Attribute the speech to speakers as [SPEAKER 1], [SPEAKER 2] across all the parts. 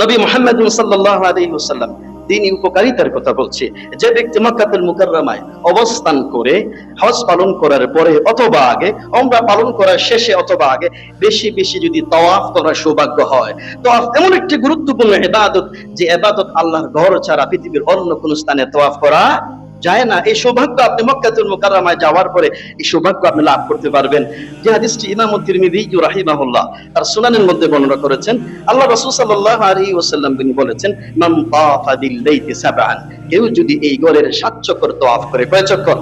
[SPEAKER 1] নবী মুহাম্মদ সাল্লাল্লাহু আলাইহি ওয়াসাল্লাম দিনী উপকারিতার কথা বলছে। যে ব্যক্তি মক্কাতুল মুকাররমায় অবস্থান করে হজ পালন করার পরে অথবা আগে, উমরা পালন করার শেষে অথবা আগে বেশি বেশি যদি তাওয়াফ করার সৌভাগ্য হয়। তাওয়াফ এমন একটি গুরুত্বপূর্ণ ইবাদত, যে ইবাদত আল্লাহর ঘর ছাড়া পৃথিবীর অন্য কোন স্থানে তাওয়াফ করা যায় না। এই সৌভাগ্য আপনি মক্কাতুল মুকাররমায় যাওয়ার পরে এই সৌভাগ্য আপনি লাভ করতে পারবেন। যে হাদিসটি ইমাম তিরমিযী রাহিমাহুল্লাহ তার সুনানের মধ্যে বর্ণনা করেছেন। আল্লাহ রাসূল সাল্লাল্লাহু আলাইহি ওয়াসাল্লাম তিনি বলেছেন, মান তাফা বিল বাইতি সাবআন, কেউ যদি এই ঘরের 7 চক্কর তাওয়াফ করে, কয় চক্কর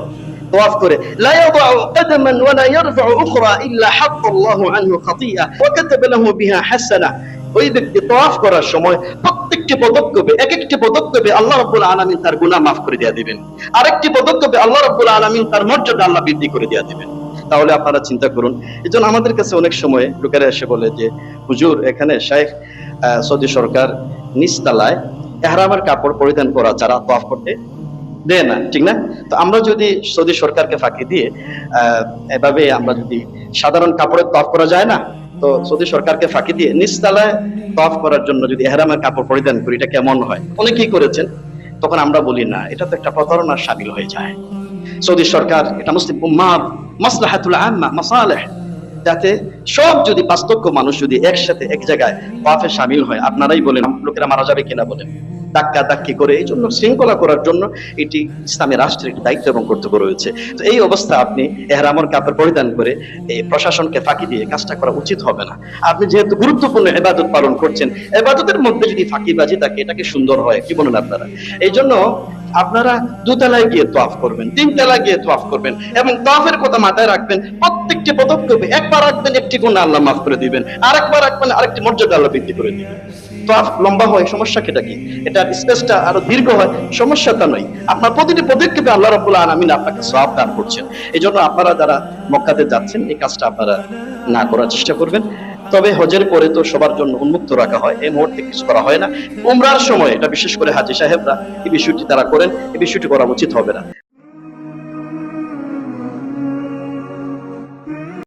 [SPEAKER 1] তাওয়াফ করে, লা ইয়াদাউ কদমান ওয়া লা ইয়ারফাউ উখরা ইল্লা হাত্তাল্লাহু আনহু খাতিআ ওয়া কাতাবা লাহু বিহা হাসানাহ, ওই ব্যক্তি তাওয়াফ করার সময় প্রত্যেকটি পদক্ষেপে, এক একটি পদক্ষেপে আল্লাহ রাব্বুল আলামিন তার গুনাহ মাফ করে দিয়ে দিবেন। আরেকটি পদক্ষেপে আল্লাহ রাব্বুল আলামিন তার মর্যাদা আল্লাহ বৃদ্ধি করে দিয়ে দিবেন। তাহলে আপনারা চিন্তা করুন। এজন্য আমাদের কাছে অনেক সময় লোকেরা এসে বলে যে, হুজুর এখানে শাইখ সৌদি সরকার নিচতলায় ইহরামের কাপড় পরিধান করা ছাড়া তাওয়াফ করতে দেয় না, ঠিক না? তো আমরা যদি সৌদি সরকারকে ফাঁকি দিয়ে এভাবে আমরা যদি সাধারণ কাপড়ে তাওয়াফ করা যায় না, তো সৌদি সরকারকে ফাঁকি দিয়ে নিচতলায় তাওয়াফ করার জন্য যদি ইহরামের কাপড় পরিধান করি, এটা কেমন হয়? অনেকেই করেছেন। তখন আমরা বলি না, এটা তো একটা প্রতারণার শামিল হয়ে যায়। সৌদি সরকার এটা মুসলিম উম্মাহর মাসলাহাতুল আম্মা, মাসালেহ, যাতে সব যদি 5 লক্ষ মানুষ যদি একসাথে এক জায়গায় তাওয়াফে শামিল হয়, আপনারাই বলেন লোকেরা মারা যাবে কিনা বলেন? ধাক্কা ধাক্কি করে, এই জন্য শৃঙ্খলা করার জন্য এটি ইসলামী রাষ্ট্রের একটি দায়িত্ব এবং কর্তব্য রয়েছে। তো এই অবস্থা আপনি ইহরামের কাপড় পরিধান করে এই প্রশাসনকে ফাঁকি দিয়ে কাজটা করা উচিত হবে না। আপনি যেহেতু গুরুত্বপূর্ণ ইবাদত পালন করছেন, ইবাদতের মধ্যে যদি ফাঁকিবাজি থাকে, এটাকে সুন্দর হয়, কি বলেন আপনারা? এই জন্য আপনারা 2 তলায় গিয়ে তাওয়াফ করবেন, 3 তলায় গিয়ে তাওয়াফ করবেন, এবং তাওয়াফের কথা মাথায় রাখবেন। প্রত্যেকটি পদক্ষেপে একবার রাখবেন, একটি গুনাহ আল্লাহ মাফ করে দিবেন, আরেকবার রাখবেন, আরেকটি মর্যাদা আল্লাহ বৃদ্ধি করে দিবেন। তাওয়াফ লম্বা হয়, সমস্যা কেটা কি? এটা স্পেসটা আরো দীর্ঘ হয়, সমস্যাটা নয়। আপনার প্রতিটি পদক্ষেপে আল্লাহ রাব্বুল আলামিন আপনাকে সওয়াব দান করছেন। এজন্য আপনারা যারা মক্কাতে যাচ্ছেন, এই কাজটা আপনারা না করার চেষ্টা করবেন। তবে হজের পরে তো সবার জন্য উন্মুক্ত রাখা হয়, এই মুহূর্তে কিছু করা হয় না। উমরার সময় এটা বিশেষ করে হাজী সাহেবরা এই বিষয়টি তারা করেন, এই বিষয়টি করা উচিত হবে না।